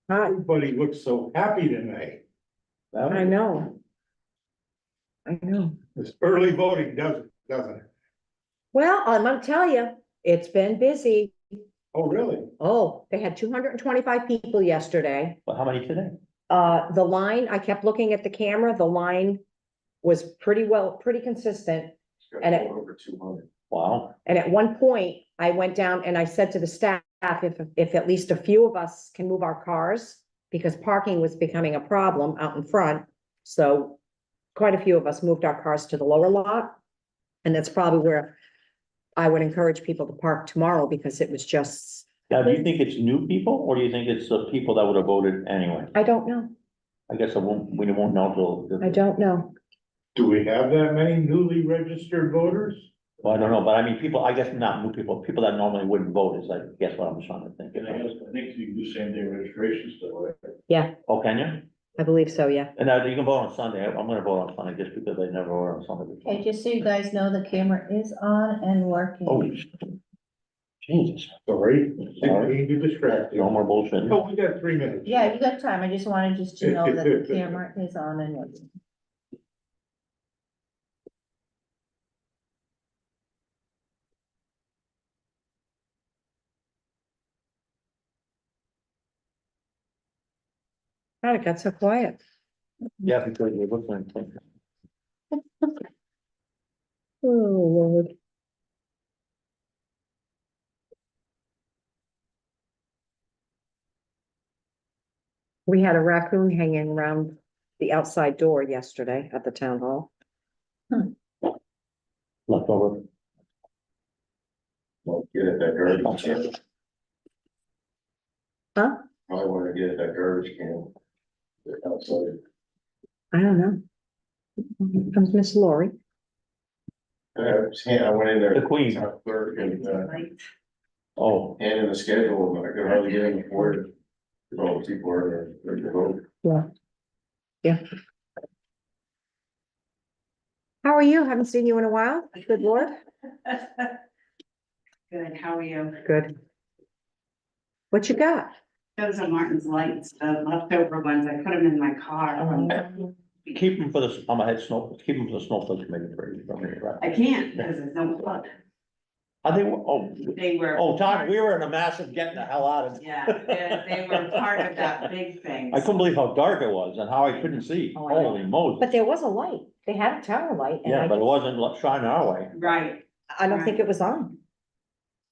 Hi, Everybody looks so happy tonight. I know. I know. This early voting doesn't it? Well, I'm gonna tell you, it's been busy. Oh, really? Oh, they had 225 people yesterday. Well, how many today? The line, I kept looking at the camera, the line was pretty consistent. And it- over 200. Wow. And at one point, I went down and I said to the staff, if at least a few of us can move our cars, because parking was becoming a problem out in front. So quite a few of us moved our cars to the lower lot. And that's probably where I would encourage people to park tomorrow, because it was just, Now, do you think it's new people or do you think it's the people that would have voted anyway? I don't know. I guess we won't know till. I don't know. Do we have that many newly registered voters? Well, I don't know, but I mean, people, I guess not new people, people that normally wouldn't vote is, I guess what I'm trying to think. I think you can do same day registration still, right? Yeah, Oh, can you? I believe so, yeah. And now you can vote on Sunday. I'm gonna vote on Sunday just because they never vote on Sunday. before. Okay, just so you guys know, the camera is on and working. Oh, Jesus, Sorry, didn't mean to distract you. no more bullshit. Oh, we got 3 minutes. Yeah, you got time. I just wanted just to know that the camera is on and working. God, it got so quiet. Yeah, because you're looking. Oh, Lord. We had a raccoon hanging around the outside door yesterday at the town hall. Leftover. Well, get at that garbage can. Huh? I wanna get at that garbage can. Outside. I don't know. Here comes Miss Lori. I went in there. The queen. Town clerk and, Oh, hand in the schedule, and I could hardly get in before it. All the people are there, ready to vote. Yeah. How are you? Haven't seen you in a while. Good Lord. Good, how are you? Good. What you got? Those are Martin's lights, the leftover ones, I put them in my car. keep them for the, I'm ahead snow, keep them for the snowflake committee for you. I can't, because there's no plug. They were, oh, They were. oh, Todd, we were in a massive getting the hell out of. Yeah, they were part of that big thing. I couldn't believe how dark it was and how I couldn't see. Oh, I know. Holy moly. But there was a light. They had a tower light and Yeah, but it wasn't shining our way. Right. I don't think it was on.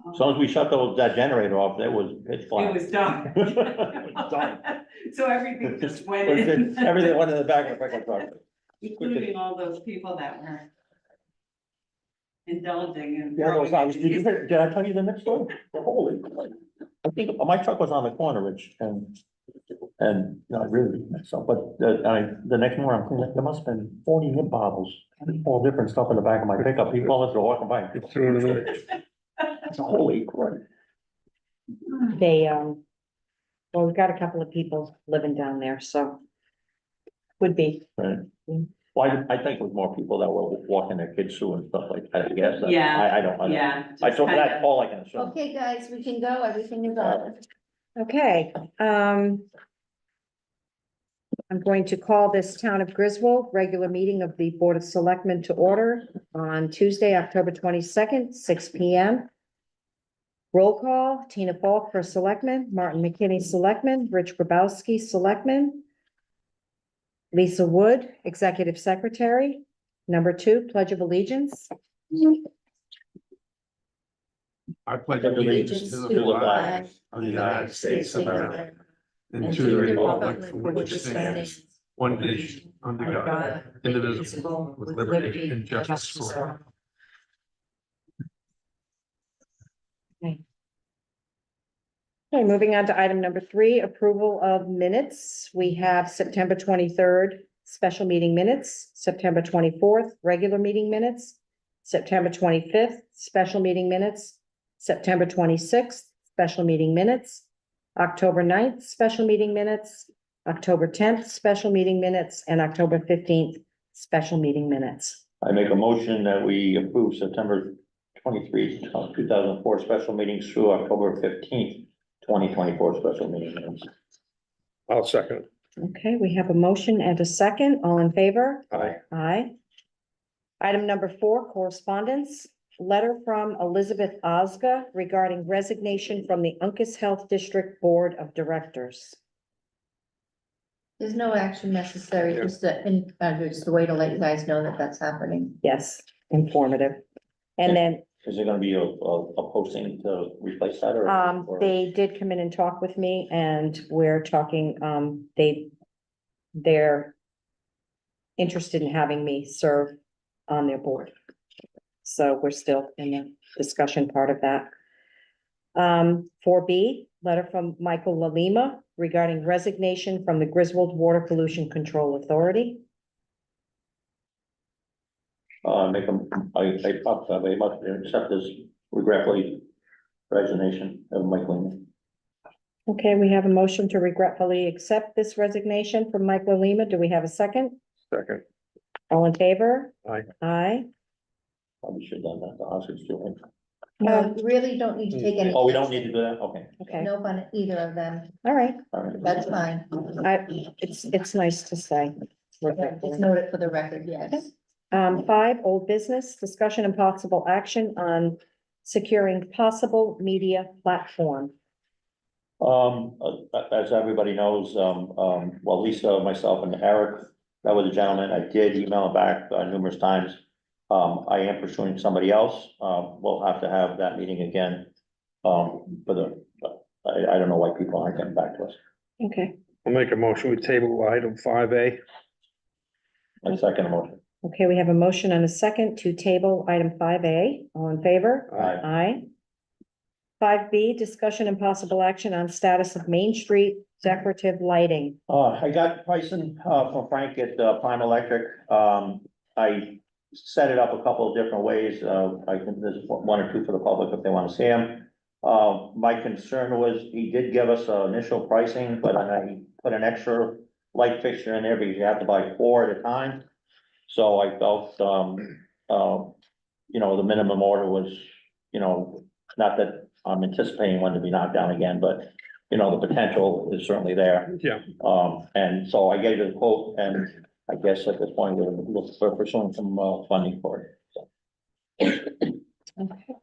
As soon as we shut that generator off, it was pitch It black. was done. It was done. So everything just went in. Everything went in the back of the pickup truck. Including all those people that were indulging and. Yeah, those guys, did I tell you the next story? Holy. I think my truck was on the corner, Rich, and, no, I really messed up, but, the next morning, I'm thinking, there must have been 40 nip bottles, all different stuff in the back of my pickup, people as they're walking by. Holy crap. They, well, we've got a couple of people living down there, so. Would be. Right. Well, I think it was more people that were walking their kids through and stuff like that, I guess. Yeah, I don't. Yeah. I just told, kinda- that's all I can assume. Okay, guys, we can go. Everything is on. Okay, I'm going to call this Town of Griswold regular meeting of the Board of Selectmen to order on Tuesday, October 22nd, 6 P.M. Roll call, Tina Falk for Selectman, Martin McKinney, Selectman, Rich Grabowski, Selectman. Lisa Wood, Executive Secretary. Number 2, Pledge of Allegiance. I pledge allegiance to the flag of the United States of America and to the republic for which it stands, one nation, under God, indivisible, with liberty and justice for all. Okay, moving on to item number 3, approval of minutes. We have September 23rd, special meeting minutes, September 24th, regular meeting minutes, September 25th, special meeting minutes, September 26th, special meeting minutes, October 9th, special meeting minutes, October 10th, special meeting minutes, and October 15th, special meeting minutes. I make a motion that we approve September 23, 2004 special meetings through October 15th, 2024 special meeting minutes. I'll second. Okay, we have a motion and a second. All in favor? Aye. Aye. Item number 4, correspondence. Letter from Elizabeth Osga regarding resignation from the Uncas Health District Board of Directors. There's no action necessary, Yeah. just a way to let you guys know that that's happening. Yes, informative. And then, Is there gonna be a posting to replace that or? or- they did come in and talk with me and we're talking, they're interested in having me serve on their board. So we're still in the discussion part of that. 4B, letter from Michael Lalima regarding resignation from the Griswold Water Pollution Control Authority. I talked about, I must accept this regretfully resignation of Mike Lehman. Okay, we have a motion to regretfully accept this resignation from Mike Lalima. Do we have a second? Second. All in favor? Aye. Aye. Probably should have done that, the Oscars too. No, you really don't need to take any. Oh, we don't need to do that, okay, Okay, No on either of them, all right. all right. that's fine. It's nice to say. Just note it for the record, yes. 5, old business, discussion and possible action on securing possible media platform. As everybody knows, well, Lisa, myself and Eric, that was a gentleman, I did email him back numerous times. I am pursuing somebody else, we'll have to have that meeting again. I don't know why people aren't getting back to us. Okay, I'll make a motion. We table item 5A. My second motion. okay, we have a motion and a second to table item 5A. All in favor? Aye. Aye. 5B, discussion and possible action on status of Main Street decorative lighting. I got pricing, from Frank at Prime Electric. I set it up a couple of different ways. I think there's one or two for the public if they want to see them. My concern was he did give us initial pricing, but then I put an extra light fixture in there because you have to buy 4 at a time. So I felt, the minimum order was, not that I'm anticipating one to be knocked down again, but, the potential is certainly there. Yeah. And so I gave it a quote, and I guess at this point, we're pursuing some funding for it. So, Okay.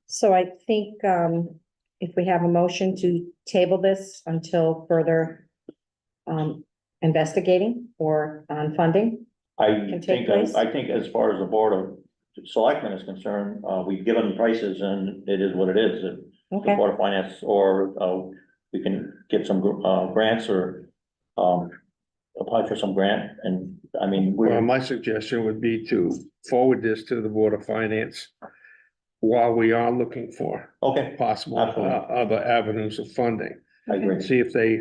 So I think, if we have a motion to table this until further, investigating or on funding. I Can take place? I think as far as the Board of Selectmen is concerned, we've given prices and it is what it is. The Okay, Board of Finance, or we can get some grants or apply for some grant, and I mean, Well, we're, my suggestion would be to forward this to the Board of Finance while we are looking for okay, possible Absolutely. other avenues of funding. I agree. See if they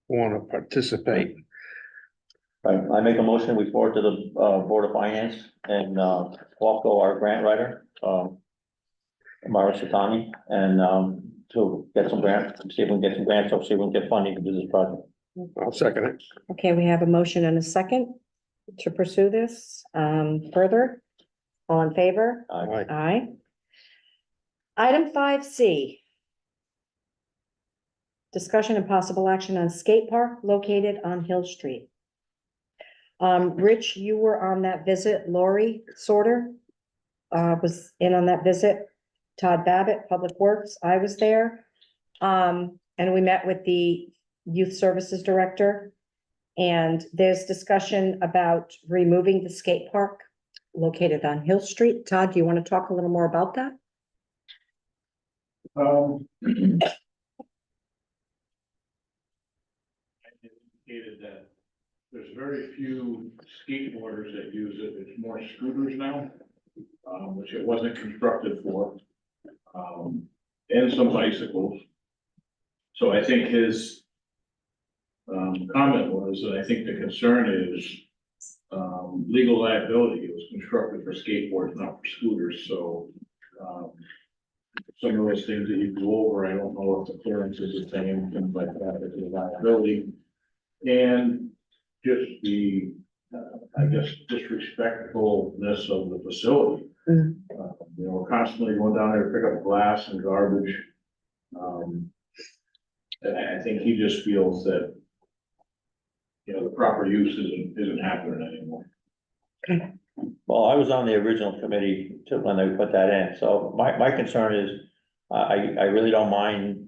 want to participate. I make a motion, we forward to the Board of Finance and Walco, our grant writer, Mara Satani, and to get some grants, see if we can get some grants, or see if we can get funding to do this project. I'll second it. okay, we have a motion and a second to pursue this, further. All in favor? Aye. Aye. Item 5C. Discussion and possible action on skate park located on Hill Street. Rich, you were on that visit. Lori Sorter was in on that visit. Todd Babbitt, Public Works, I was there. And we met with the Youth Services Director. And there's discussion about removing the skate park located on Hill Street. Todd, do you want to talk a little more about that? Indicated that there's very few skateboarders that use it, it's more scooters now, which it wasn't constructed for. And some bicycles. So I think his comment was that I think the concern is legal liability. It was constructed for skateboards, not for scooters, so some of those things that you go over, I don't know if the clearance is the same, things like that, if the liability. And just the, I guess, disrespectfulness of the facility. We're constantly going down there to pick up glass and garbage. And I think he just feels that, you know, the proper use isn't happening anymore. Well, I was on the original committee to, when they put that in, so my concern is, I really don't mind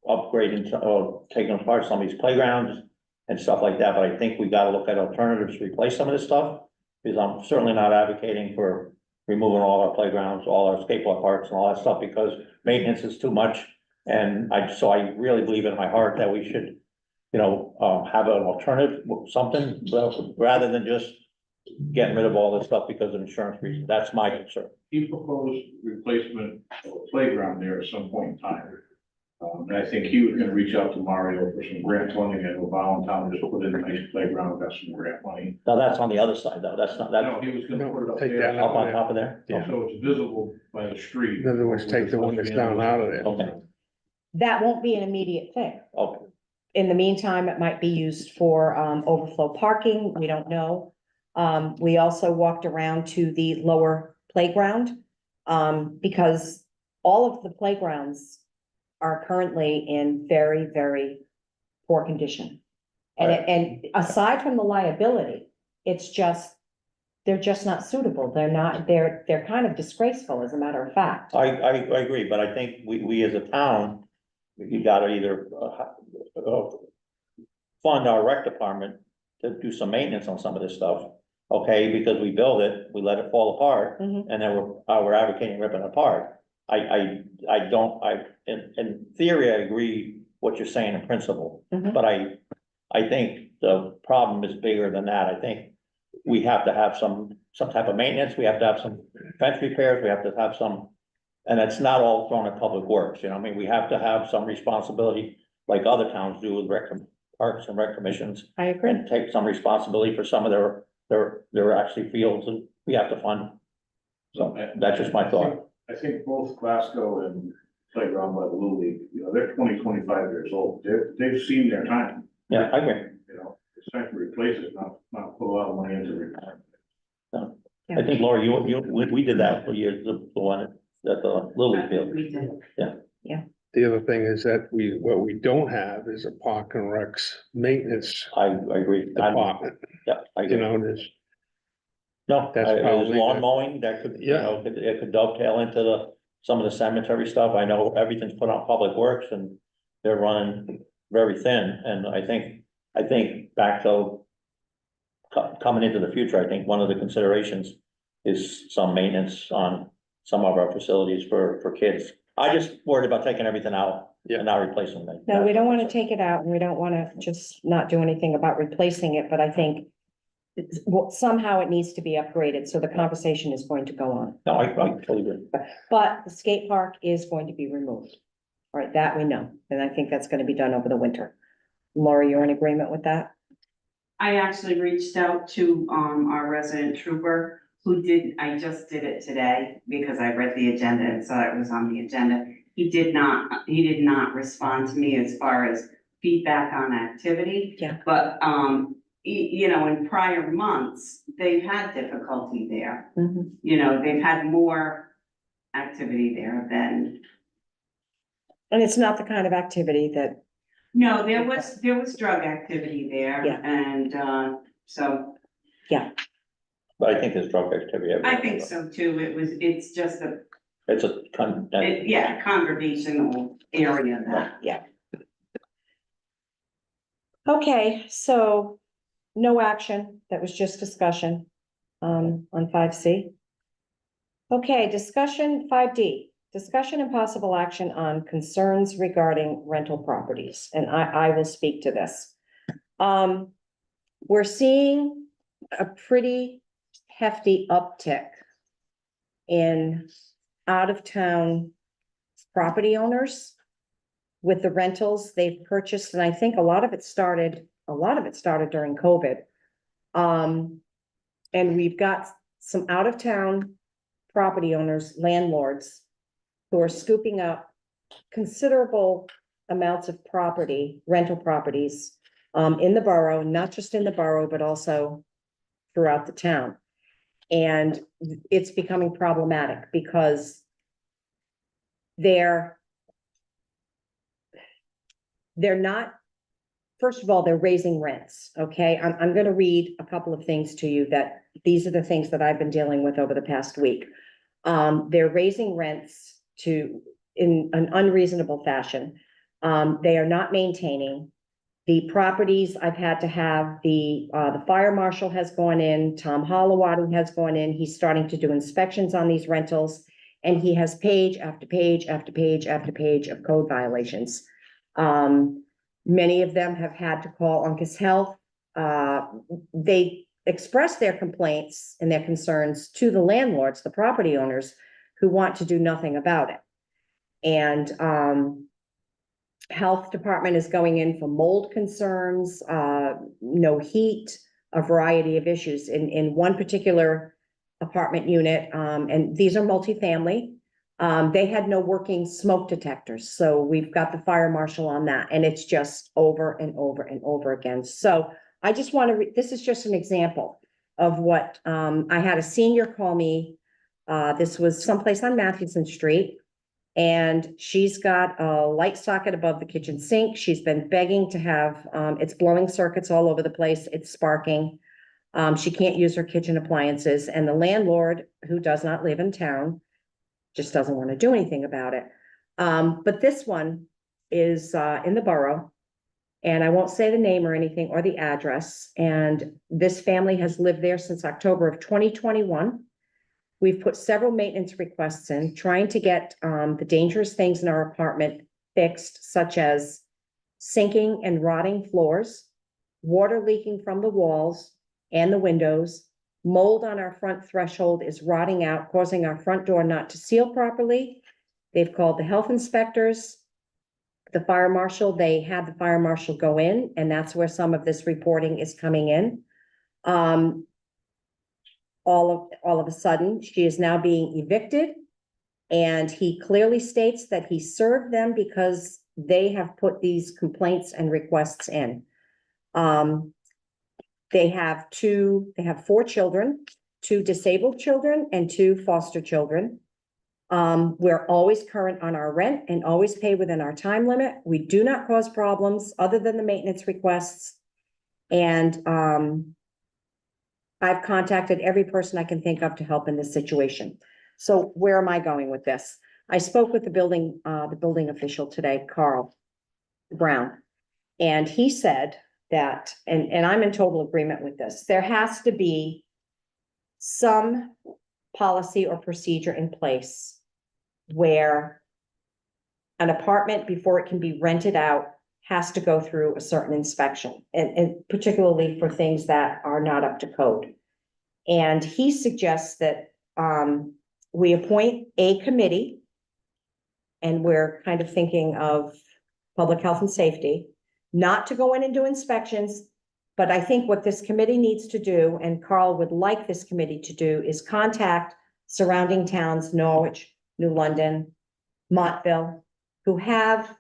upgrading, or taking apart some of these playgrounds and stuff like that, but I think we gotta look at alternatives to replace some of this stuff. Because I'm certainly not advocating for removing all our playgrounds, all our skateboard parks and all that stuff, because maintenance is too much. And so I really believe in my heart that we should, you know, have an alternative, something, rather than just getting rid of all this stuff because of insurance reasons. That's my concern. He proposed replacement of a playground there at some point in time. And I think he was gonna reach out to Mario for some grant funding, and Valentine just put in a nice playground, got some grant money. Now, that's on the other side, though. That's not, No, that's he was gonna No, put it up take there. that up on top of there? Yeah. So it's visible by the street. In other words, take the one that's down out of there. Okay, That won't be an immediate thing. okay. In the meantime, it might be used for overflow parking, we don't know. We also walked around to the lower playground, because all of the playgrounds are currently in very, very poor condition. And aside from the liability, it's just, they're just not suitable. They're not, they're kind of disgraceful, as a matter of fact. I agree, but I think we as a town, you gotta either, fund our rec department to do some maintenance on some of this stuff. Okay, because we build it, we let it fall apart, Mhm. and then we're advocating ripping it apart. In theory, I agree what you're saying in principle, Mhm. but I think the problem is bigger than that. I think we have to have some type of maintenance, we have to have some fence repairs, we have to have some, and it's not all thrown at public works, you know, I mean, we have to have some responsibility, like other towns do with parks and rec commissions, I agree. and take some responsibility for some of their actually fields, and we have to fund. So that's just my thought. I think both Glasgow and Playground by the Little League, you know, they're 20, 25 years old. They've seen their time, Yeah, I agree. you know, it's time to replace it, not put a lot of money into repair. I think Laura, we did that for years, the one at the Little League field. We did. The other thing is that what we don't have is a park and recs maintenance I agree. department, Yeah, I you agree. know, there's, No, That's there's probably lawn the- mowing that could, you Yeah. know, it could dovetail into some of the cemetery stuff. I know everything's put on Public Works and they're running very thin, and I think back to coming into the future, I think one of the considerations is some maintenance on some of our facilities for kids. I just worried about taking everything out Yeah. and not replacing them. No, we don't want to take it out, and we don't want to just not do anything about replacing it, but I think well, somehow it needs to be upgraded, so the conversation is going to go on. No, I totally agree. But the skate park is going to be removed. All right, that we know, and I think that's going to be done over the winter. Laura, you're in agreement with that? I actually reached out to, our resident trooper I just did it today because I read the agenda and saw it was on the agenda. He did not respond to me as far as feedback on activity. Yeah. But, you know, in prior months, they've had difficulty there. Mhm. You know, they've had more activity there than, And it's not the kind of activity that, no, there was drug activity there. Yeah. And, so But I think there's drug activity everywhere. I think so too. It's just It's yeah, congregational area that. okay, so no action, that was just discussion on 5C. Okay, discussion 5D, discussion and possible action on concerns regarding rental properties, and I will speak to this. We're seeing a pretty hefty uptick in out-of-town property owners with the rentals they've purchased, and I think a lot of it started during COVID. And we've got some out-of-town property owners, landlords, who are scooping up considerable amounts of property, rental properties, in the borough, not just in the borough, but also throughout the town. And it's becoming problematic because they're they're not, first of all, they're raising rents, okay? I'm gonna read a couple of things to you that, these are the things that I've been dealing with over the past week. They're raising rents in an unreasonable fashion. They are not maintaining. The properties I've had to have, the fire marshal has gone in, Tom Holloway has gone in, he's starting to do inspections on these rentals. And he has page after page after page after page of code violations. Many of them have had to call Uncas Health. They express their complaints and their concerns to the landlords, the property owners, who want to do nothing about it. And health department is going in for mold concerns, no heat, a variety of issues. In one particular apartment unit, and these are multifamily, they had no working smoke detectors. So we've got the fire marshal on that, and it's just over and over and over again. So I just want to, this is just an example of what, I had a senior call me. This was someplace on Mathewson Street. And she's got a light socket above the kitchen sink. She's been begging to have, it's blowing circuits all over the place. It's sparking. She can't use her kitchen appliances, and the landlord, who does not live in town, just doesn't want to do anything about it. But this one is in the borough, and I won't say the name or anything or the address. And this family has lived there since October of 2021. We've put several maintenance requests in, trying to get the dangerous things in our apartment fixed, such as sinking and rotting floors, water leaking from the walls and the windows. Mold on our front threshold is rotting out, causing our front door not to seal properly. They've called the health inspectors, the fire marshal. They had the fire marshal go in, and that's where some of this reporting is coming in. All of a sudden, she is now being evicted. And he clearly states that he served them because they have put these complaints and requests in. They have 4 children, 2 disabled children and 2 foster children. We're always current on our rent and always pay within our time limit. We do not cause problems other than the maintenance requests. And I've contacted every person I can think of to help in this situation. So where am I going with this? I spoke with the building official today, Carl Brown, and he said that, and I'm in total agreement with this, there has to be some policy or procedure in place where an apartment, before it can be rented out, has to go through a certain inspection, and particularly for things that are not up to code. And he suggests that we appoint a committee, and we're kind of thinking of public health and safety, not to go in and do inspections. But I think what this committee needs to do, and Carl would like this committee to do, is contact surrounding towns, Norwich, New London, Montville, who have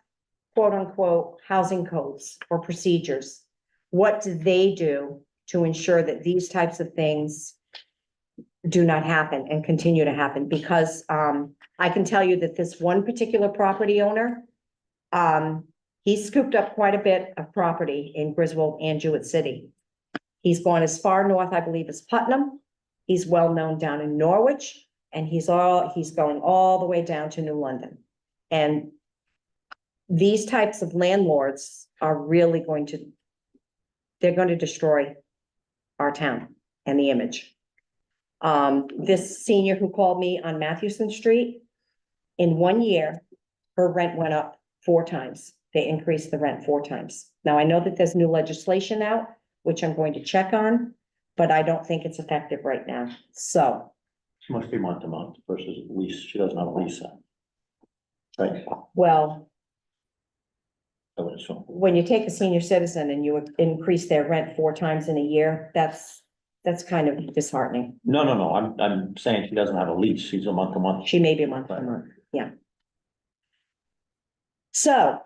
quote unquote housing codes or procedures. What do they do to ensure that these types of things do not happen and continue to happen? Because I can tell you that this one particular property owner, he scooped up quite a bit of property in Griswold and Jewett City. He's gone as far north, I believe, as Putnam. He's well known down in Norwich, and he's going all the way down to New London. And these types of landlords are really they're going to destroy our town and the image. This senior who called me on Mathewson Street, in 1 year, her rent went up 4 times. They increased the rent 4 times. Now, I know that there's new legislation out, which I'm going to check on, but I don't think it's effective right now. So. It must be month to month versus lease. She doesn't have a lease. Right, Well, I would assume. when you take a senior citizen and you increase their rent 4 times in a year, that's kind of disheartening. No, I'm saying she doesn't have a lease. She's a month to month. She may be a month to month, yeah. So,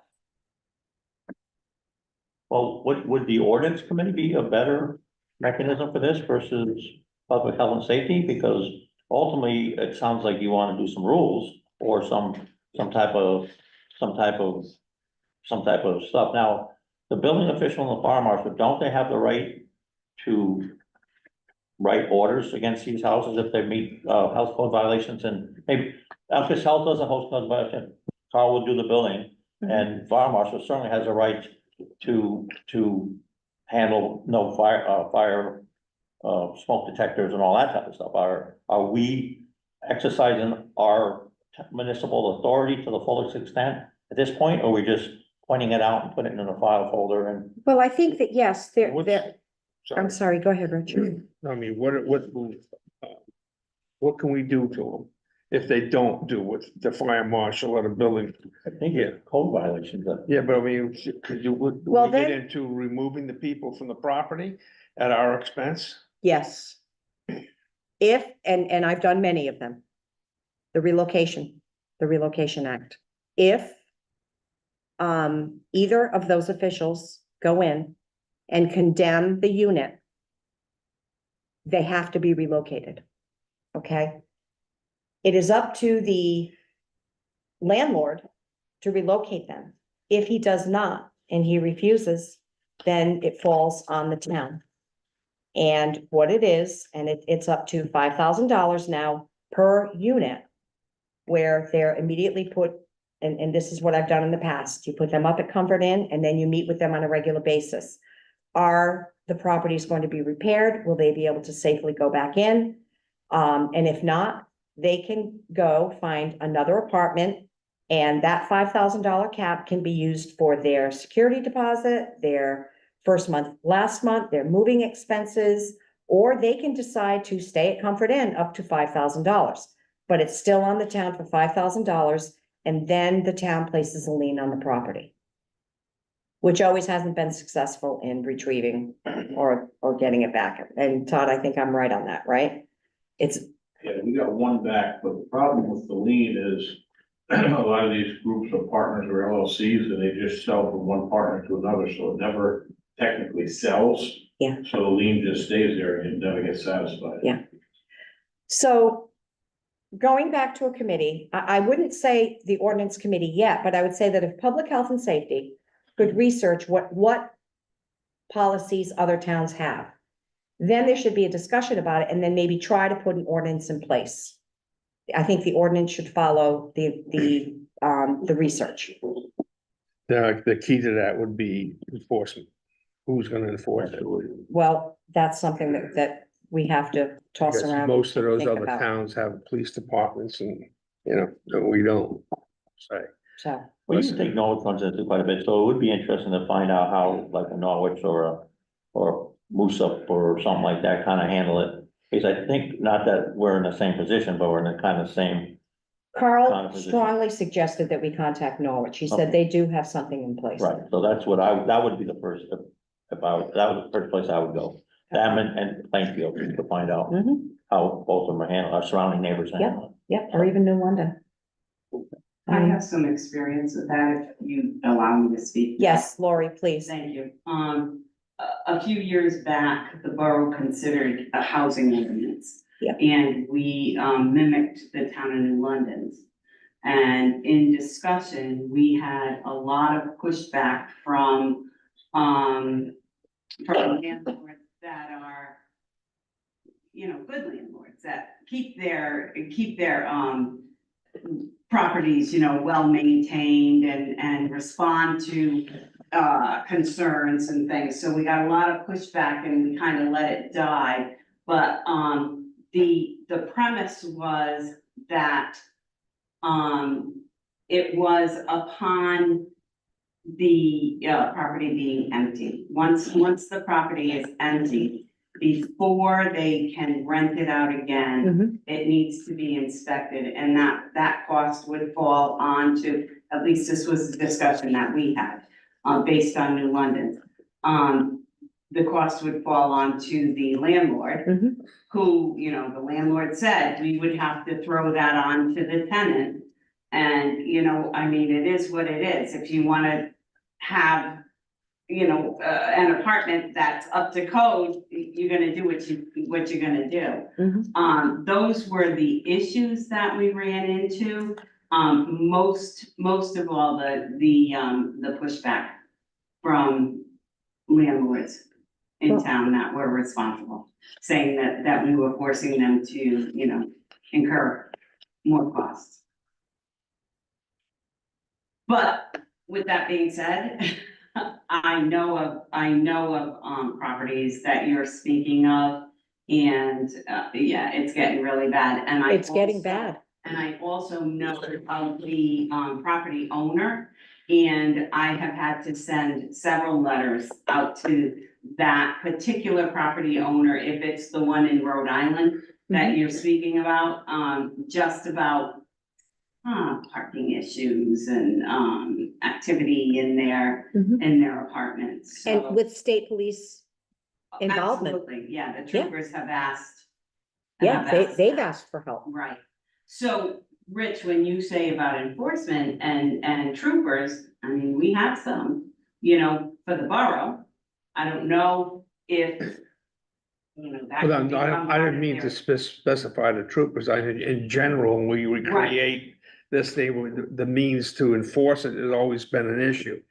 Well, would the ordinance committee be a better mechanism for this versus public health and safety? Because ultimately, it sounds like you want to do some rules or some type of some type of stuff. Now, the building official and the fire marshal, don't they have the right to write orders against these houses if they meet, house code violations? And maybe, because health does a house code violation, Carl will do the building, and fire marshal certainly has a right to handle no fire, smoke detectors and all that type of stuff. Are we exercising our municipal authority to the fullest extent at this point, or are we just pointing it out and putting it in a file folder and? Well, I think that, yes, What's- I'm sorry, go ahead, Richard. I mean, what can we do to them if they don't do what the fire marshal or the building? I think it's code violations, but Yeah, but I mean, could you, would Well, we get then- into removing the people from the property at our expense? Yes. If, and I've done many of them. The relocation act. If either of those officials go in and condemn the unit, they have to be relocated. Okay? It is up to the landlord to relocate them. If he does not, and he refuses, then it falls on the town. And what it is, and it's up to $5,000 now per unit, where they're immediately put, and this is what I've done in the past, you put them up at Comfort Inn, and then you meet with them on a regular basis. Are the properties going to be repaired? Will they be able to safely go back in? And if not, they can go find another apartment, and that $5,000 cap can be used for their security deposit, their first month, last month, their moving expenses, or they can decide to stay at Comfort Inn up to $5,000. But it's still on the town for $5,000, and then the town places a lien on the property, which always hasn't been successful in retrieving or getting it back. And Todd, I think I'm right on that, right? It's, Yeah, we got one back, but the problem with the lien is a lot of these groups are partners or LLCs, and they just sell from one partner to another, so it never technically sells. Yeah. So the lien just stays there and it never gets satisfied. Yeah. So going back to a committee, I wouldn't say the ordinance committee yet, but I would say that if public health and safety could research what policies other towns have, then there should be a discussion about it, and then maybe try to put an ordinance in place. I think the ordinance should follow the research. The key to that would be enforcement. Who's gonna enforce it? Well, that's something that we have to toss Because around. most of those think other about. towns have police departments and, we don't. Say, So, well, you can take Norwich runs into quite a bit, so it would be interesting to find out how, like a Norwich or Moose Up or something like that kind of handle it. Because I think, not that we're in the same position, but we're in the kind of same, Carl strongly suggested that we contact Norwich. He said they do have something in place. right, so that's what that would be the first, that was the first place I would go. Them and Plainfield to find out Mhm. how both of them are handled, our surrounding neighbors handle it. Yep, or even New London. I have some experience with that, if you allow me to speak. Yes, Lori, please. Thank you. A few years back, the borough considered a housing ordinance. Yeah. And we mimicked the town of New London's. And in discussion, we had a lot of pushback from landlords that are, good landlords that keep their properties, well maintained and respond to concerns and things. So we got a lot of pushback and we kind of let it die. But the premise was that it was upon the property being empty. Once the property is empty, before they can rent it out again, Mhm. it needs to be inspected, and that cost would fall onto, at least this was the discussion that we had, based on New London. The cost would fall onto the landlord, Mhm. who, the landlord said we would have to throw that on to the tenant. And, it is what it is. If you wanna have, an apartment that's up to code, you're gonna do what you're gonna do. Mhm. Those were the issues that we ran into. most of all, the pushback from landlords in town that were responsible, saying that we were forcing them to, you know, incur more costs. But with that being said, I know of properties that you're speaking of, and, yeah, it's getting really bad, and It's getting bad. And I also know of the, property owner, and I have had to send several letters out to that particular property owner, if it's the one in Rhode Island that you're speaking about, just about parking issues and, activity in their apartments, so. And with state police involvement. Absolutely, yeah, the Yeah. troopers have asked. Yeah, they've asked for help. Right, so, Rich, when you say about enforcement and troopers, I mean, we have some, you know, for the borough. I don't know if, you know, that. Well, could become I part didn't of mean to their- specify the troopers. I think in general, when we would Right. create this thing, with the means to enforce it has always been an issue.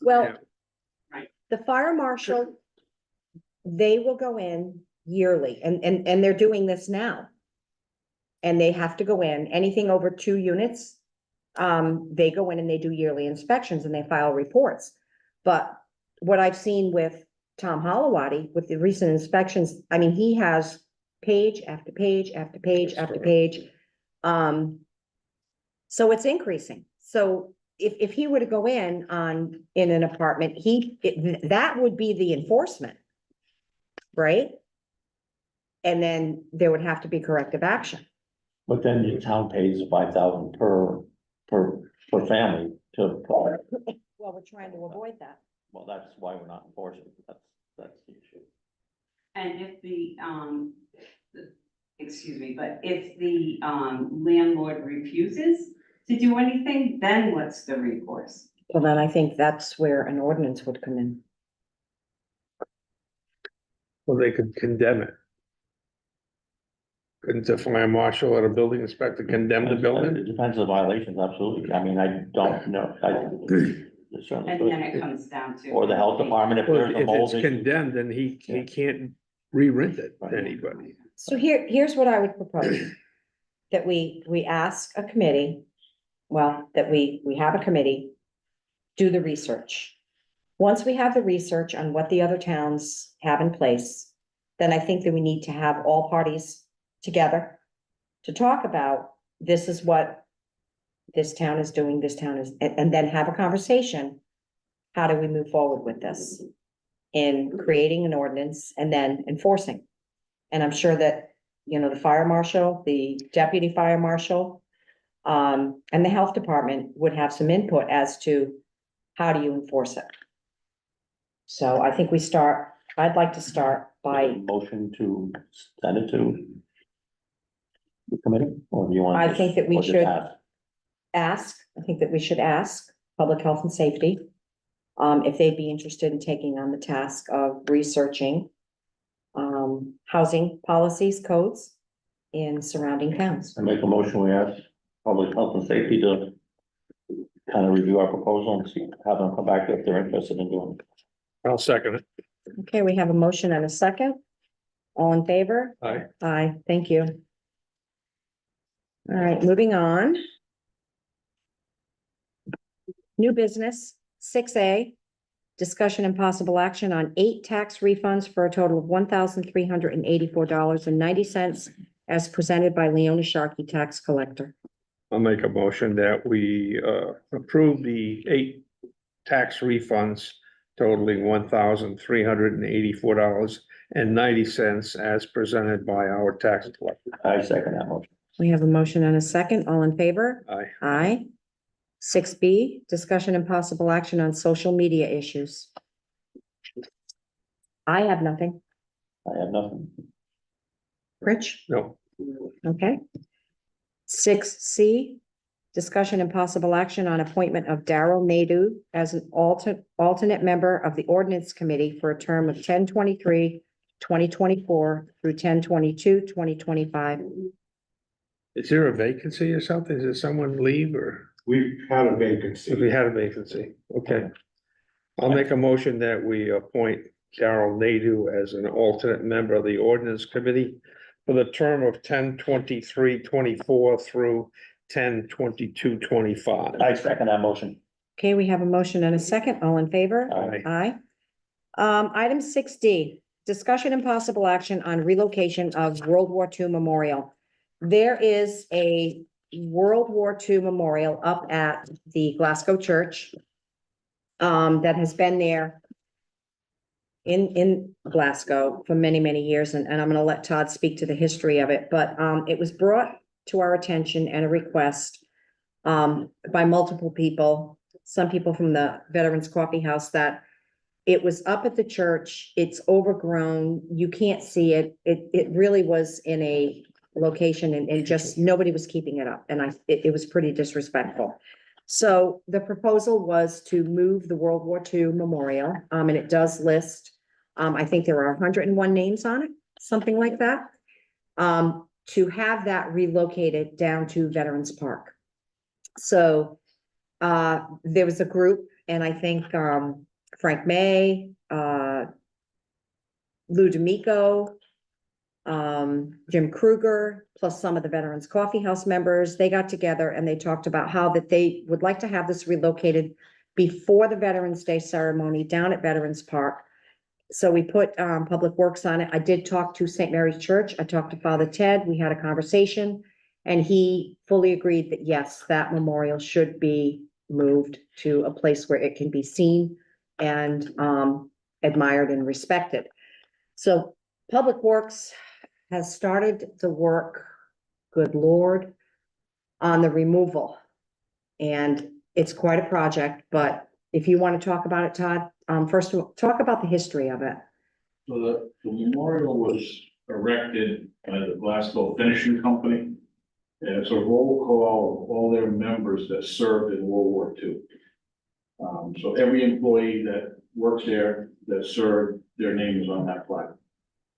Well, Yeah. Right. the fire marshal, they will go in yearly, and they're doing this now. And they have to go in, anything over 2 units, they go in and they do yearly inspections and they file reports. But what I've seen with Tom Holowati, with the recent inspections, I mean, he has page after page after page after page. So it's increasing. So if he were to go in an apartment, that would be the enforcement. Right? And then there would have to be corrective action. But then the town pays 5,000 per family to, Well, we're trying to avoid that. well, that's why we're not enforcing, that's the issue. And if excuse me, but if the, landlord refuses to do anything, then what's the recourse? Well, then I think that's where an ordinance would come in. Well, they could condemn it. Couldn't the fire marshal or a building inspector condemn the It building? depends on the violations, absolutely. I mean, I don't know. Certainly And could. then it comes down to. Or the health department, if Well, there's a if mold it's issue. condemned, then he Yeah. can't re-rent it Right. to anybody. So here's what I would propose. That we ask a committee, well, that we have a committee, do the research. Once we have the research on what the other towns have in place, then I think that we need to have all parties together to talk about, this is what this town is doing, this town is, and then have a conversation. How do we move forward with this? In creating an ordinance and then enforcing. And I'm sure that, you know, the fire marshal, the deputy fire marshal, and the health department would have some input as to how do you enforce it? So I think I'd like to start by, Motion to send it to the committee, or do you want? I to think that we or just should- ask? I think that we should ask public health and safety. If they'd be interested in taking on the task of researching. Housing policies, codes in surrounding towns. I make a motion, we ask public health and safety to kind of review our proposal and see, have them come back if they're interested in doing it. I'll second it. Okay, we have a motion and a second. All in favor? Aye. Aye, thank you. All right, moving on. New business, 6A, discussion and possible action on 8 tax refunds for a total of $1,384.90 as presented by Leona Sharkey, tax collector. I'll make a motion that we approve the 8 tax refunds totaling $1,384.90 as presented by our tax collector. I second that motion. We have a motion and a second. All in favor? Aye. Aye. 6B, discussion and possible action on social media issues. I have nothing. I have nothing. Rich? No, Okay. 6C, discussion and possible action on appointment of Darrell Nadeau as an alternate member of the ordinance committee for a term of 10/23/2024 through 10/22/2025. Is there a vacancy or something? Did someone leave or We've had a if we vacancy. had a vacancy? Okay. I'll make a motion that we appoint Carol Nadu as an alternate member of the ordinance committee for the term of 10/23/24 through 10/22/25. I second that motion. Okay, we have a motion and a second. All in favor? Aye. Aye. Item 6D, discussion and possible action on relocation of World War II Memorial. There is a World War II memorial up at the Glasgow Church that has been there in Glasgow for many, many years, and I'm gonna let Todd speak to the history of it, but it was brought to our attention and a request by multiple people, some people from the Veterans Coffee House, that it was up at the church, it's overgrown, you can't see it, it really was in a location and just nobody was keeping it up, and it was pretty disrespectful. So the proposal was to move the World War II memorial, and it does list, I think there are 101 names on it, something like that. To have that relocated down to Veterans Park. So, there was a group, and I think, Frank May, Lou D'Amico, Jim Kruger, plus some of the Veterans Coffee House members, they got together and they talked about how that they would like to have this relocated before the Veterans Day ceremony down at Veterans Park. So we put, Public Works on it. I did talk to St. Mary's Church. I talked to Father Ted. We had a conversation. And he fully agreed that yes, that memorial should be moved to a place where it can be seen and, admired and respected. So Public Works has started the work, good Lord, on the removal. And it's quite a project, but if you want to talk about it, Todd, first of all, talk about the history of it. So the memorial was erected by the Glasgow Finishing Company. And it's a roll call of all their members that served in World War II. So every employee that works there, that served, their name is on that plaque.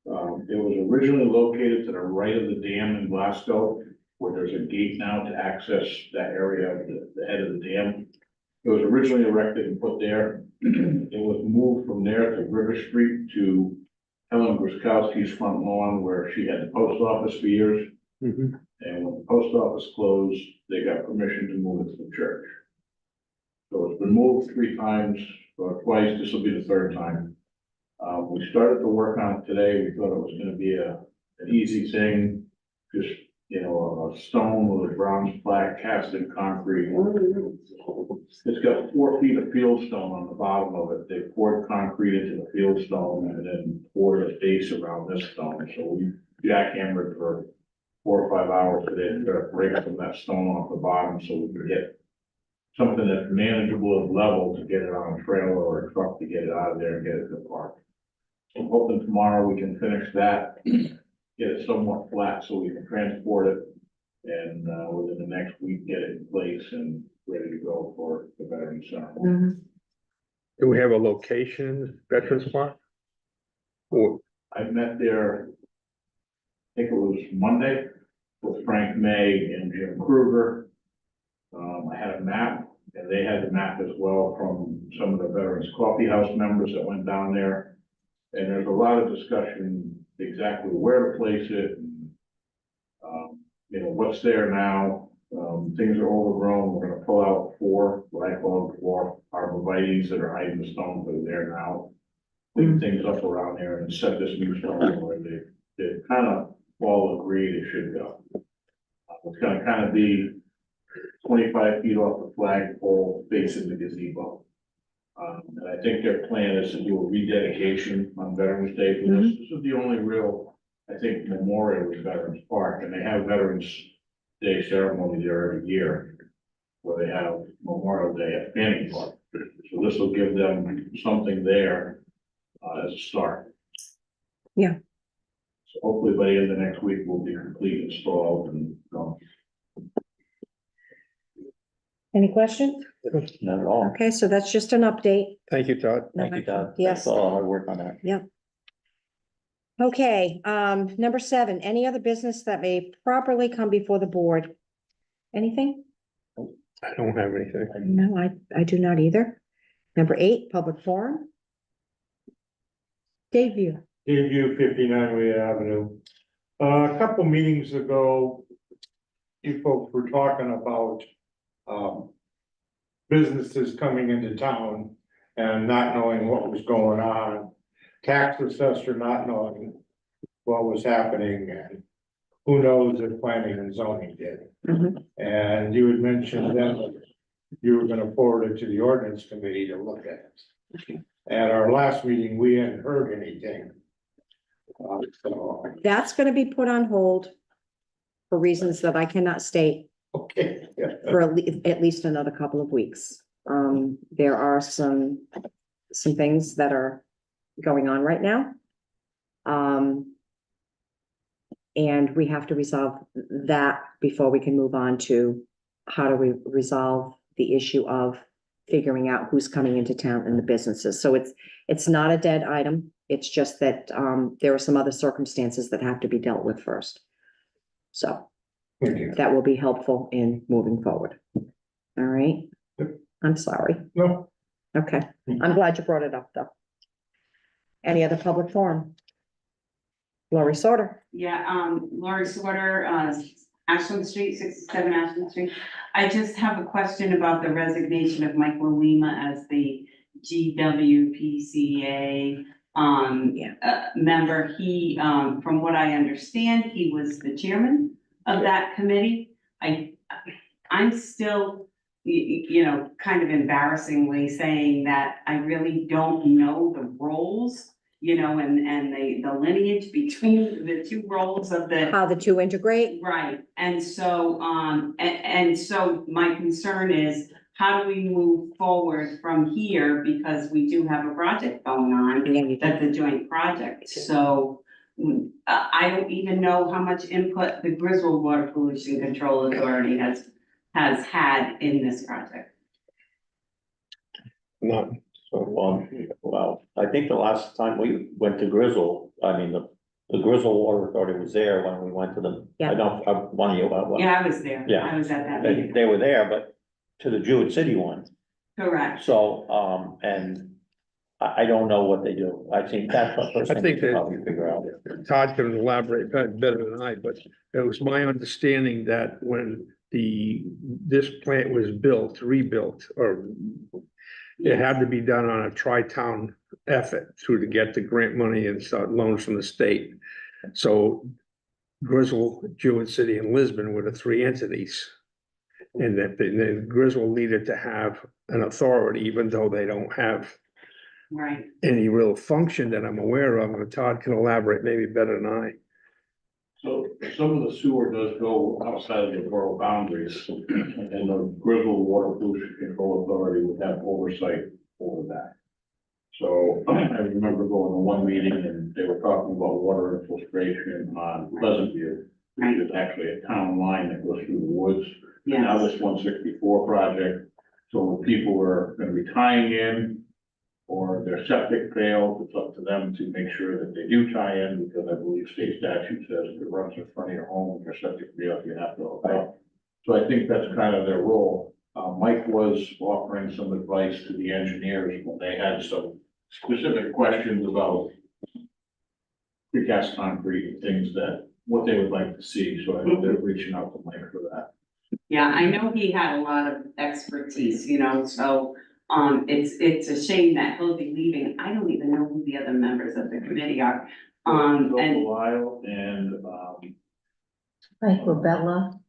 It was originally located to the right of the dam in Glasgow, where there's a gate now to access that area of the head of the dam. It was originally erected and put there. It was moved from there to River Street to Helen Gruskowski's front lawn, where she had the post office for years. Mhm. And when the post office closed, they got permission to move it to the church. So it's been moved 3 times, or twice, this will be the 3rd time. We started to work on it today, we thought it was gonna be an easy thing, just, you know, a stone with a bronze plaque cast in concrete. It's got 4 feet of fieldstone on the bottom of it, they poured concrete into the fieldstone and then poured a base around this stone, so we jackhammered for 4 or 5 hours today to try to break some of that stone off the bottom so we could get something that's manageable and level to get it on a trailer or a truck to get it out of there and get it to the park. So I'm hoping tomorrow we can finish that, get it somewhat flat so we can transport it. And, within the next week, get it in place and ready to go for the Veterans Center. Do we have a location, Veterans Park? Or, I met there, I think it was Monday, with Frank May and Jim Kruger. I had a map, and they had the map as well from some of the Veterans Coffee House members that went down there. And there's a lot of discussion exactly where to place it, and, you know, what's there now. Things are overgrown. We're gonna pull out 4, what I call 4 arborvitaes that are hiding the stones that are there now. Clean things up around there and set this new stone where they kind of all agree it should go. It's gonna kind of be 25 feet off the flagpole facing the gazebo. And I think their plan is to do a rededication on Veterans Day for this. This is the only real, I think, memorial in Veterans Park, and they have Veterans Day ceremony there every year, where they have Memorial Day at Fanning Park. So this will give them something there, as a start. Yeah. So hopefully by the end of next week, we'll be complete installed and, Any questions? Not at all. Okay, so that's just an update. thank you, Todd. Thank you, Todd. Yes. Thanks for all the hard work on that. Okay, number 7, any other business that may properly come before the board? Anything? I don't have anything. No, I do not either. Number 8, public forum. Dave, View 59 Wade Avenue. A couple meetings ago, you folks were talking about, businesses coming into town and not knowing what was going on. Tax assessor not knowing what was happening, and who knows if planning and zoning did. Mhm. And you had mentioned then you were gonna forward it to the ordinance committee to look at it. At our last meeting, we hadn't heard anything. So, that's gonna be put on hold for reasons that I cannot state okay. for at least another couple of weeks. There are some things that are going on right now. And we have to resolve that before we can move on to how do we resolve the issue of figuring out who's coming into town and the businesses. So it's not a dead item. It's just that, there are some other circumstances that have to be dealt with first. So Thank you. that will be helpful in moving forward. All right. I'm sorry. No, Okay. I'm glad you brought it up, though. Any other public forum? Lori Sorter. Yeah, Lori Sorter, Ashland Street, 67 Ashland Street. I just have a question about the resignation of Michael Lima as the GWPCA member. He, from what I understand, he was the chairman of that committee. I'm still, you know, kind of embarrassingly saying that I really don't know the roles, you know, and the lineage between the two roles of the. How the two integrate? Right, and so, and so my concern is, how do we move forward from here, because we do have a project going on, that's a joint project, so. I don't even know how much input the Griswold Water Pollution Control Authority has had in this project. None. So, well, I think the last time we went to Grizzle, I mean, the Grizzle Water Authority was there when we went to them. Yeah. I don't, one of you, Yeah, I was there, Yeah. I was at that they, meeting, they were there, but to the Jewett City one. correct. So, and I don't know what they do. I think that's the first I thing think we should that- probably figure out. Todd can elaborate better than I, but it was my understanding that when this plant was rebuilt, or it had to be done on a tri-town effort to get the grant money and loans from the state. So Griswold, Jewett City and Lisbon were the 3 entities. And that then Griswold needed to have an authority, even though they don't have Right, any real function that I'm aware of, and Todd can elaborate maybe better than I. So some of the sewer does go outside of the borough boundaries, and the Griswold Water Pollution Control Authority would have oversight over that. So I remember going to one meeting and they were talking about water infiltration on Pleasant View, which is actually a town line that goes through the woods. Now yes, this 164 project, so when people were gonna be tying in, or their septic failed, it's up to them to make sure that they do tie in, because I believe state statute says if it runs in front of your home, your septic fails, you have to hook up. So I think that's kind of their role. Mike was offering some advice to the engineers when they had some specific questions about precast concrete and things that, what they would like to see, so I think they're reaching out to Mike for that. yeah, I know he had a lot of expertise, you know, so, it's a shame that he'll be leaving, I don't even know who the other members of the committee are. Bill And, Lyle and, Like Rebella,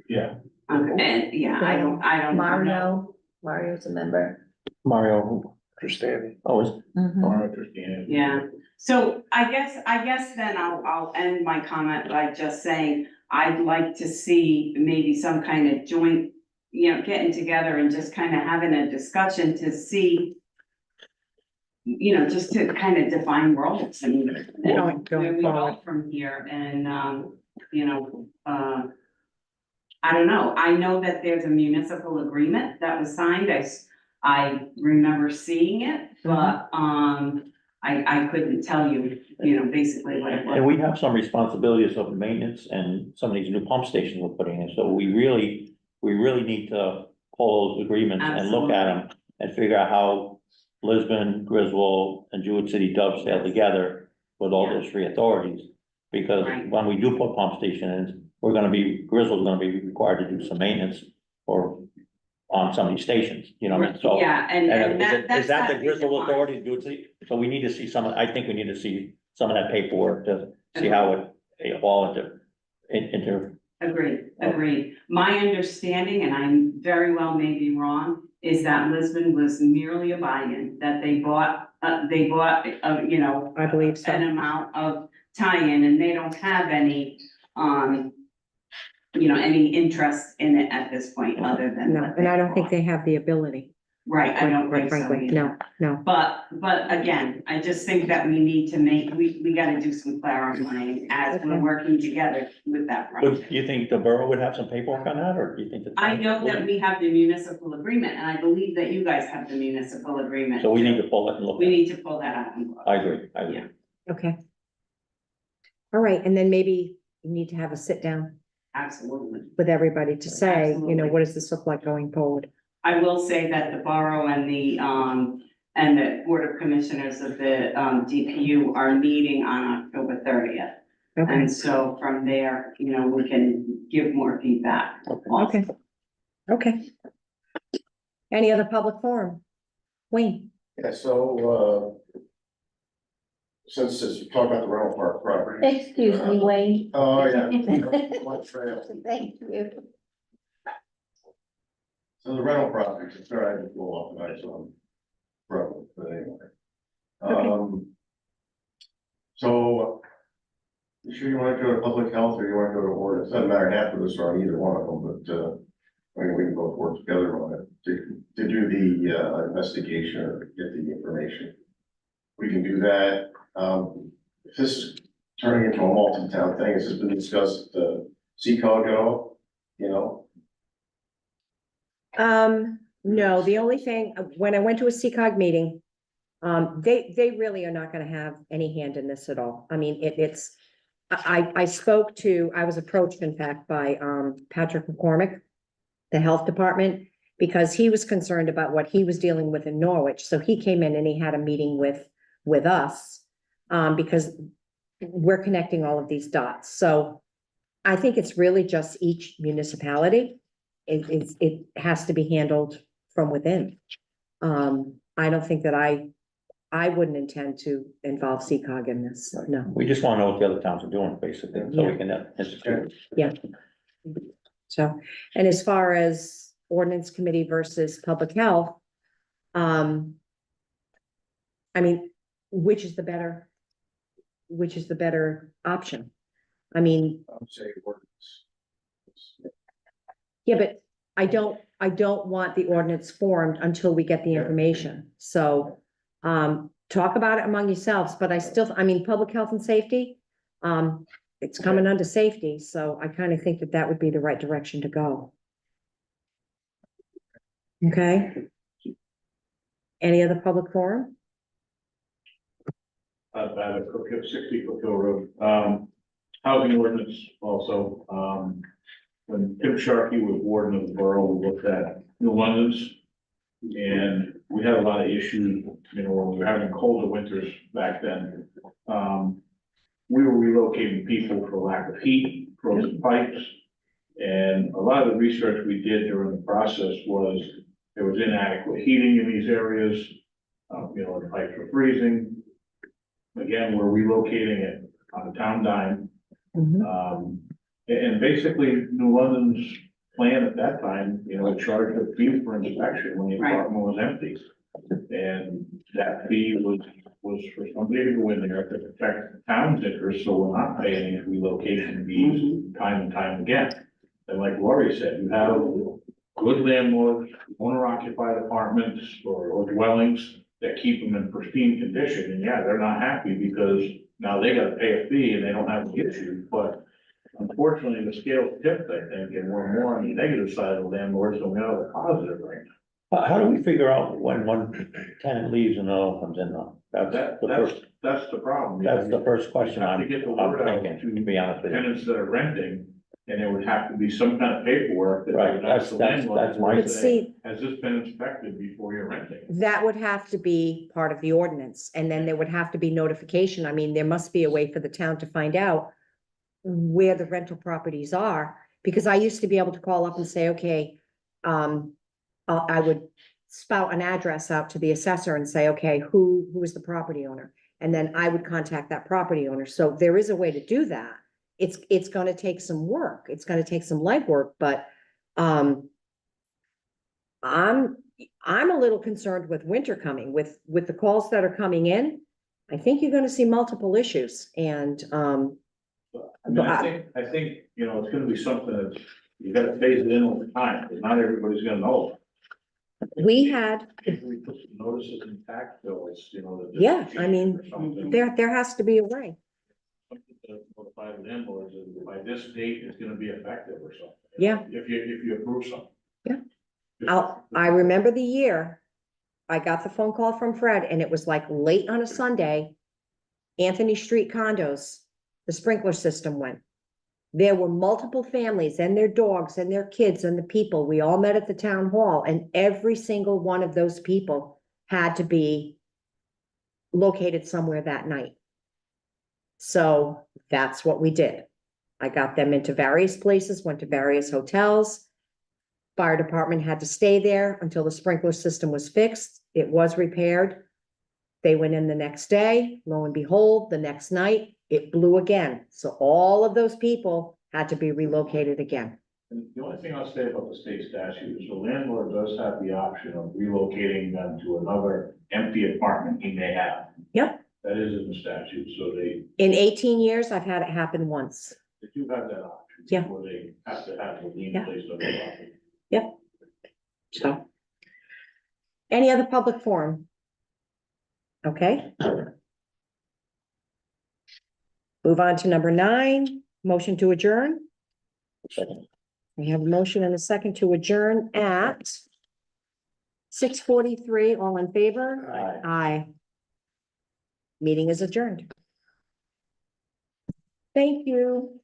yeah, and, yeah, I don't know. Mario's a member. Mario, Understanding. oh, Mhm. Mara, Christina. Yeah, so I guess then I'll end my comment by just saying, I'd like to see maybe some kind of joint, you know, getting together and just kind of having a discussion to see, you know, just to kind of define roles and where we go from here, and, you know, I don't know, I know that there's a municipal agreement that was signed, I remember seeing it, but, I couldn't tell you, basically what it And was. we have some responsibilities of maintenance and some of these new pump stations we're putting in, so we really need to pull those agreements and look at them and figure out how Lisbon, Griswold, and Jewett City dovetail together with all those three authorities. Because Right. when we do put pump stations, Griswold's gonna be required to do some maintenance on some of these stations, you know what I mean? So. Yeah, and Is that the gotta be Griswold defined. authority to do it? So we need to see I think we need to see some of that paperwork to see how it all into. Agreed. My understanding, and I'm very well may be wrong, is that Lisbon was merely a buy-in, that they bought, I believe so. an amount of tie-in, and they don't have any, any interest in it at this point, other than. No, what and I don't bought. think they have the ability. Right, I don't Quite think so frankly, either. no. But again, I just think that we need to we gotta do some clarifying as we're Okay. working together with that But project. do you think the borough would have some paperwork on that, or do you think that? I know that we have the municipal agreement, and I believe that you guys have the municipal agreement. So we need too. to pull it and look We at it. need to pull that out and look. I agree. Yeah. Okay. All right, and then maybe you need to have a sit down Absolutely. with everybody to say, Absolutely. what does this look like going forward? I will say that the borough and the Board of Commissioners of the, DPU are meeting on October 30th. Okay, And so from there, we can give more feedback. okay. Okay. Any other public forum? Wayne? Yeah, so, since you talk about the rental park property. Excuse me, Wayne. Oh, yeah. One trail. Thank you. So the rental properties, it's all right to go off tonight, so I'm broke, but anyway. So, you sure you wanna go to public health or you wanna go to ordinance? Doesn't matter, half of us are on either one of them, but, I mean, we can both work together on it to do the, investigation or get the information. We can do that. If this is turning into a multi-town thing, has this been discussed at the CCOG at all? No, the only thing, when I went to a CCOG meeting, they really are not gonna have any hand in this at all. I mean, I was approached, in fact, by, Patrick McCormick, the health department, because he was concerned about what he was dealing with in Norwich. So he came in and he had a meeting with us, because we're connecting all of these dots. So I think it's really just each municipality. It has to be handled from within. I don't think that I wouldn't intend to involve CCOG in this, no. We just wanna know what the other towns are doing, basically, so we can, institute. So, and as far as ordinance committee versus public health, I mean, which is the better option? I mean, I would say ordinance. yeah, but I don't want the ordinance formed until we get the information. So, talk about it among yourselves, but I mean, public health and safety, it's coming under safety, so I kind of think that that would be the right direction to go. Okay? Any other public forum? About a 60 Cook Hill Road. Housing ordinance also, when Tim Sharkey was warden of the borough, we looked at New London's. And we had a lot of issues, when we were having colder winters back then. We were relocating people for lack of heat, frozen pipes. And a lot of the research we did during the process was there was inadequate heating in these areas. The pipes were freezing. Again, we're relocating it on a town dime. And basically, New London's plan at that time, charged a fee for inspection when the Right. apartment was empty. And that fee was for somebody to go in there to protect the town's interest, so we're not paying any relocation fees time and time again. And like Lori said, you have good landlords, owner occupied apartments or dwellings that keep them in pristine condition, and yeah, they're not happy because now they gotta pay a fee and they don't have the issue, but unfortunately, the scale tipped, I think, and we're more on the negative side of the landlords than we are the positive right now. How do we figure out when one tenant leaves and another one comes in though? That's the first, That's the problem. that's the first question You have I'm to get the word out thinking, to be honest with you. Tenants that are renting, and there would have to be some kind of paperwork. That Right, would ask the landlord that's my- to But say, see, has this been inspected before you're renting? that would have to be part of the ordinance, and then there would have to be notification. I mean, there must be a way for the town to find out where the rental properties are, because I used to be able to call up and say, okay, I would spout an address out to the assessor and say, okay, who is the property owner? And then I would contact that property owner. So there is a way to do that. It's gonna take some work. It's gonna take some legwork, but, I'm a little concerned with winter coming, with the calls that are coming in. I think you're gonna see multiple issues and, I mean, I think, you know, it's gonna be something that you gotta phase it in over time, because not everybody's gonna know. we had, If we put some notices in tax bills, you know. that- yeah, I mean, or something, there has to be a way. something to notify the landlords, and by this date, it's gonna be effective or something. Yeah. If you approve something. Yeah. I remember the year I got the phone call from Fred and it was like late on a Sunday. Anthony Street condos, the sprinkler system went. There were multiple families and their dogs and their kids and the people. We all met at the town hall and every single one of those people had to be located somewhere that night. So that's what we did. I got them into various places, went to various hotels. Fire department had to stay there until the sprinkler system was fixed. It was repaired. They went in the next day, lo and behold, the next night, it blew again. So all of those people had to be relocated again. And the only thing I'll say about the state statute is the landlord does have the option of relocating them to another empty apartment he may have. Yep. That is in the statute, so they In 18 years, I've had it happen once. do have that option. Yeah. Where they have to have the lien Yeah. placed on the property. So. Any other public forum? Okay. Move on to number 9, motion to adjourn. We have a motion and a second to adjourn at 6:43. All in favor? Aye. Aye. Meeting is adjourned. Thank you.